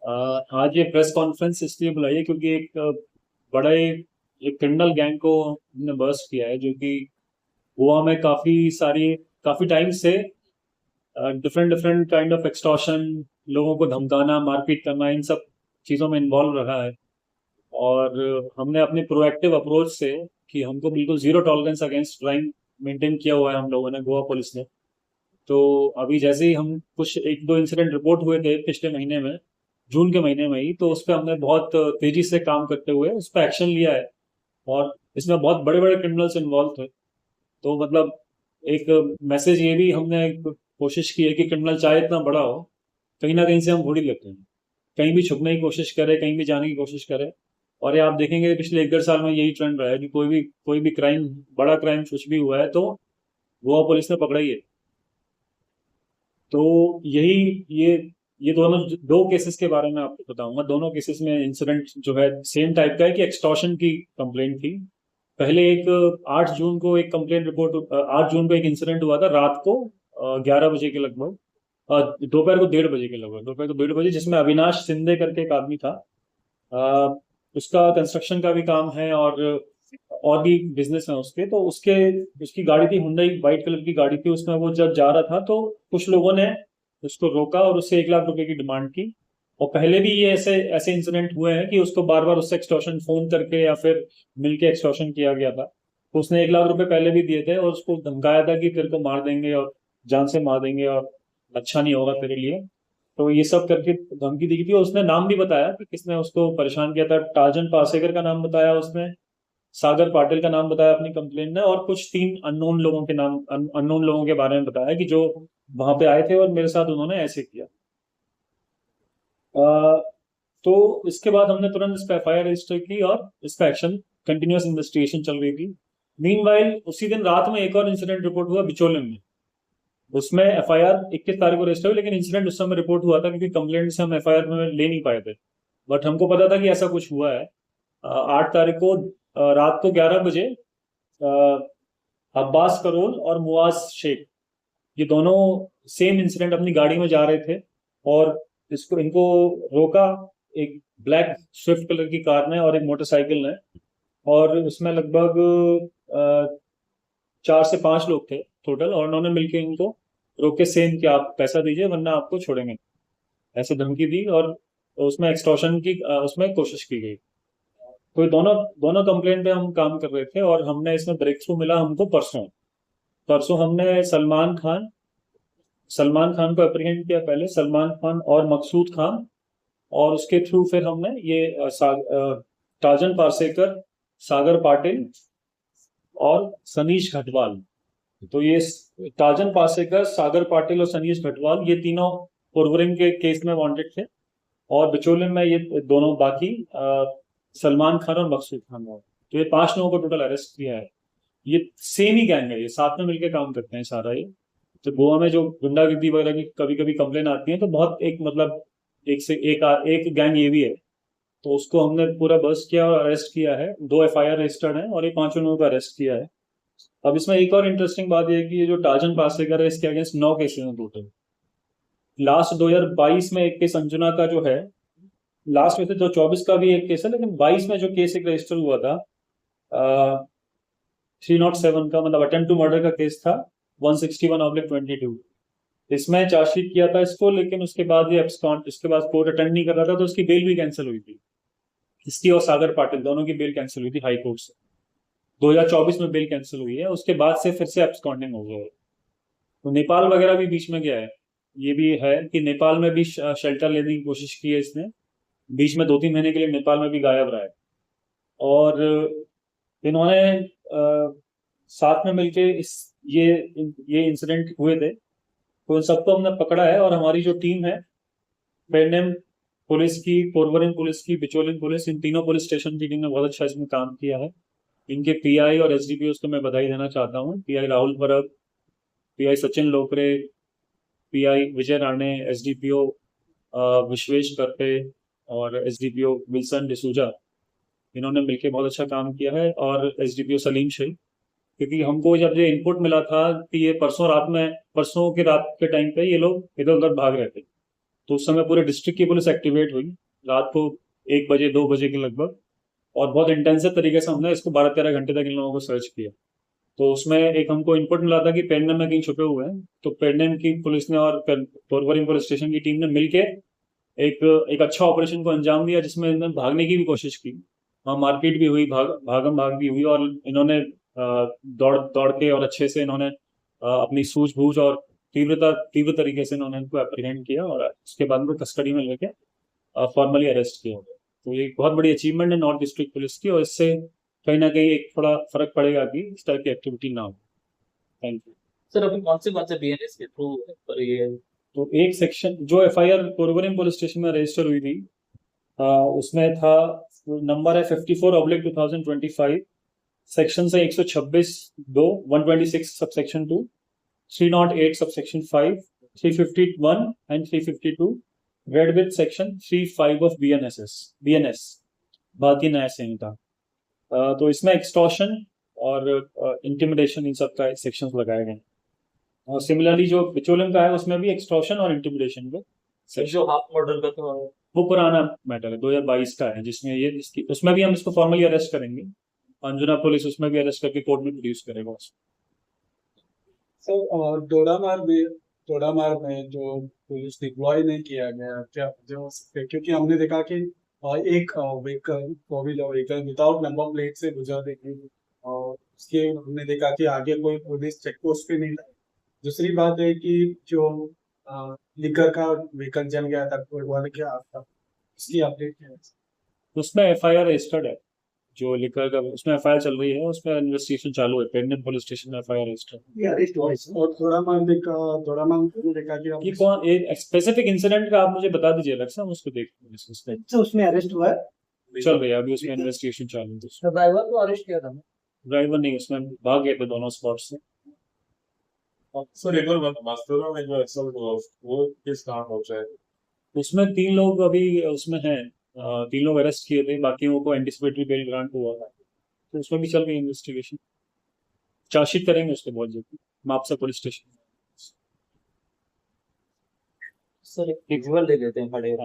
आज ये press conference इसलिए बुलाई है क्योंकि एक बड़े एक क्रिमिनल गैंग को हमने बर्स्ट किया है, जो कि गोवा में काफी टाइम से different different kind of extortion, लोगों को धमकाना, मारपीट करना, इन सब चीज़ों में इन्वॉल्व रहा है। और हमने अपने प्रोएक्टिव अप्रोच से कि हमको बिल्कुल zero tolerance against crime maintain किया हुआ है हम लोगों ने, गोवा पुलिस ने। तो अभी जैसे ही हम कुछ एक दो इंसिडेंट रिपोर्ट हुए थे पिछले महीने में, जून के महीने में ही, तो उस पर हमने बहुत तेजी से काम करते हुए उस पर एक्शन लिया है। और इसमें बहुत बड़े बड़े क्रिमिनल्स इन्वॉल्व थे। तो मतलब एक मैसेज ये भी हमने कोशिश की है कि क्रिमिनल चाहे इतना बड़ा हो, कहीं ना कहीं से हम ढूंढ ही लेते हैं। कहीं भी छुपने की कोशिश करे, कहीं भी जाने की कोशिश करे। और ये आप देखेंगे पिछले एक डेढ़ साल में यही ट्रेंड रहा है कि कोई भी क्राइम, बड़ा क्राइम कुछ भी हुआ है तो गोवा पुलिस ने पकड़ा ही है। तो यही ये दोनों दो केसेस के बारे में आपको बताऊंगा। दोनों केसेस में इंसिडेंट जो है सेम टाइप का है कि एक्सटॉर्शन की कंप्लेंट थी। पहले एक 8 जून को एक कंप्लेंट रिपोर्ट, 8 जून को एक इंसिडेंट हुआ था रात को 11 बजे के लगभग, दोपहर को 1:30 बजे के लगभग, दोपहर को 1:30 बजे, जिसमें अविनाश सिंधे करके एक आदमी था। अ, उसका कंस्ट्रक्शन का भी काम है और भी बिजनेस है उसके। तो उसकी गाड़ी थी, हुंडई वाइट कलर की गाड़ी थी। उसमें वो जब जा रहा था तो कुछ लोगों ने उसको रोका और उससे 1 लाख रुपए की डिमांड की। और पहले भी ये ऐसे ऐसे इंसिडेंट हुए हैं कि उसको बार बार उससे एक्सटॉर्शन फोन करके या फिर मिलके एक्सटॉर्शन किया गया था। तो उसने 1 लाख रुपए पहले भी दिए थे और उसको धमकाया था कि तेरे को मार देंगे और जान से मार देंगे और अच्छा नहीं होगा तेरे लिए। तो ये सब करके धमकी दी थी। और उसने नाम भी बताया कि किसने उसको परेशान किया था। टार्जन पासेकर का नाम बताया उसने, सागर पाटिल का नाम बताया अपनी कंप्लेन में, और कुछ 3 अननोन लोगों के बारे में बताया कि जो वहां पे आए थे और मेरे साथ उन्होंने ऐसे किया। अ, तो इसके बाद हमने तुरंत इस पर एफआईआर रजिस्टर की और इस पर एक्शन, कंटिन्यूअस इन्वेस्टिगेशन चल रही थी। मीनवाइल उसी दिन रात में एक और इंसिडेंट रिपोर्ट हुआ बिचोलिम में। उसमें एफआईआर 21 तारीख को रजिस्टर हुई, लेकिन इंसिडेंट उस समय रिपोर्ट हुआ था क्योंकि कंप्लेंट से हम एफआईआर में ले नहीं पाए थे। बट हमको पता था कि ऐसा कुछ हुआ है। 8 तारीख को रात को 11 बजे अब्बास करोल और मुआज शेख, ये दोनों सेम इंसिडेंट अपनी गाड़ी में जा रहे थे। और इनको रोका एक ब्लैक स्विफ्ट कलर की कार ने और एक मोटरसाइकिल ने। और उसमें लगभग 4 से 5 लोग थे टोटल, और उन्होंने मिलकर इनको रोक के सेम कि आप पैसा दीजिए वरना आपको छोड़ेंगे, ऐसे धमकी दी। और उसमें एक्सटॉर्शन की उसमें कोशिश की गई। तो ये दोनों दोनों कंप्लेंट पे हम काम कर रहे थे और हमने इसमें ब्रेक थ्रू मिला हमको परसों। परसों हमने सलमान खान को अप्रीहेंड किया, पहले सलमान खान और मकसूद खान। और उसके थ्रू फिर हमने ये टार्जन पारसेकर, सागर पाटिल और सनीश घटवाल। तो ये टार्जन पारसेकर, सागर पाटिल और सनीश घटवाल, ये तीनों पुरवरिंग के केस में वांटेड थे। और बिचोलिम में ये दोनों बाकी सलमान खान और मकसूद खान हैं। तो ये 5 लोगों को टोटल अरेस्ट किया है। ये सेम ही गैंग है, ये साथ में मिलकर काम करते हैं सारा ये। तो गोवा में जो गुंडागर्दी वगैरह की कभी कभी कंप्लेन आती है तो बहुत एक मतलब एक से एक गैंग ये भी है। तो उसको हमने पूरा बस्ट किया और अरेस्ट किया है। 2 एफआईआर रजिस्टर्ड है और ये 5 लोगों को अरेस्ट किया है। अब इसमें एक और इंटरेस्टिंग बात यह है कि ये जो टार्जन पासेकर है इसके अगेंस्ट 9 केसेस हैं टोटल। लास्ट 2022 में एक केस अंजुना का जो है, लास्ट में से तो 24 का भी एक केस है, लेकिन 22 में जो केस एक रजिस्टर हुआ था 307 का, मतलब अटेम्प्ट टू मर्डर का केस था, 161/22। इसमें चार्जशीट किया था इसको, लेकिन उसके बाद ये एब्सकॉन्ड, इसके बाद कोर्ट अटेंड नहीं कर रहा था तो उसकी बेल भी कैंसिल हुई थी। इसकी और सागर पाटिल दोनों की बेल कैंसिल हुई थी हाई कोर्ट से। 2024 में बेल कैंसिल हुई है, उसके बाद से फिर से एब्सकॉन्डिंग हो गया है। तो नेपाल वगैरह भी बीच में गया है। ये भी है कि नेपाल में भी शेल्टर लेने की कोशिश की है इसने। बीच में 2-3 महीने के लिए नेपाल में भी गायब रहा है। और इन्होंने साथ में मिलके ये इंसिडेंट हुए थे। तो इन सबको हमने पकड़ा है और हमारी जो टीम है, पेडनेम पुलिस की, पोरवरिंग पुलिस की, बिचोलिन पुलिस, इन तीनों पुलिस स्टेशन की टीम ने बहुत अच्छा इसमें काम किया है। इनके पीआई और एसडीपीओ को मैं बधाई देना चाहता हूँ। पीआई राहुल परब, पीआई सचिन लोकरे, पीआई विजय राणे, एसडीपीओ विश्वेश करपे और एसडीपीओ विल्सन डिसूजा, इन्होंने मिलकर बहुत अच्छा काम किया है। और एसडीपीओ सलीम शेख, क्योंकि हमको जब ये इनपुट मिला था कि ये परसों के रात के टाइम पे ये लोग इधर उधर भाग रहे थे। तो उस समय पूरे डिस्ट्रिक्ट की पुलिस एक्टिवेट हुई रात को 1 बजे 2 बजे के लगभग, और बहुत इंटेंसिव तरीके से हमने इसको 12-13 घंटे तक इन लोगों को सर्च किया। तो उसमें एक हमको इनपुट मिला था कि पेडनेम में कहीं छुपे हुए हैं, तो पेडनेम की पुलिस ने और पोरवरिम पुलिस स्टेशन की टीम ने मिलकर एक एक अच्छा ऑपरेशन को अंजाम दिया, जिसमें इन्होंने भागने की भी कोशिश की। वहाँ मारपीट भी हुई, भागम भाग भी हुई, और इन्होंने दौड़ दौड़ के और अच्छे से इन्होंने अपनी सूझबूझ और तीव्र तरीके से इन्होंने इनको अप्रीहेंड किया, और उसके बाद उनको कस्टडी में लेके फॉर्मली अरेस्ट किया। तो ये एक बहुत बड़ी अचीवमेंट है नॉर्थ डिस्ट्रिक्ट पुलिस की, और इससे कहीं ना कहीं एक थोड़ा फर्क पड़ेगा कि इस तरह की एक्टिविटी ना हो। Thank you sir. अभी कौन से बीएनएस के थ्रू पर ये तो एक सेक्शन जो एफआईआर पोरवरिम पुलिस स्टेशन में रजिस्टर हुई थी, उसमें था, नंबर है 54/2025, सेक्शन से 126(2), 126 subsection 2, 308 subsection 5, 351 and 352, red with section 35 of BNS, भारतीय न्याय संहिता। तो इसमें एक्सटॉर्शन और इंटिमिडेशन, इन सब का सेक्शंस लगाए गए। और सिमिलरली जो बिचोलियम का है उसमें भी एक्सटॉर्शन और इंटिमिडेशन का जो हाफ मर्डर का था वो पुराना मैटर है, 2022 का है, जिसमें ये उसमें भी हम इसको फॉर्मली अरेस्ट करेंगे। अंजुना पुलिस उसमें भी अरेस्ट करके कोर्ट में प्रोड्यूस करेगा उसको। सर तोड़ामार में जो पुलिस डिप्लॉय नहीं किया गया, क्या जो क्योंकि हमने देखा कि एक vehicle vehicle without number plate से गुजर रही थी, और उसके हमने देखा कि आगे कोई पुलिस चेक पोस्ट पे नहीं लाई। दूसरी बात है कि जो लिकर का व्हीकल जल गया था कोटवाली के आसपास, इसकी अपडेट क्या है? उसमें एफआईआर रजिस्टर्ड है, जो लिकर का उसमें एफआईआर चल रही है, उसमें इन्वेस्टिगेशन चालू है, पेडनेम पुलिस स्टेशन में एफआईआर रजिस्टर्ड। और थोड़ा मान देखा कि ये कौन एक स्पेसिफिक इंसिडेंट का आप मुझे बता दीजिए अलग से, हम उसको देखते हैं। तो उसमें अरेस्ट हुआ है, चल रही है अभी, उसमें इन्वेस्टिगेशन चालू है। तो ड्राइवर को अरेस्ट किया था। ड्राइवर नहीं, उसमें भाग गए थे दोनों स्पॉट से। सर एक बार मास्टरों में जो एक्सल्ट हुआ वो किस कारण हो जाए? उसमें 3 लोग अभी उसमें हैं, 3 लोग अरेस्ट किए थे, बाकियों को एंटिसिपेटरी बेल ग्रांट हुआ था, तो उसमें भी चल रही है इन्वेस्टिगेशन। चार्जशीट करेंगे उसको बहुत जल्दी मापसा पुलिस स्टेशन। सर एक विजुअल ले लेते हैं खड़े।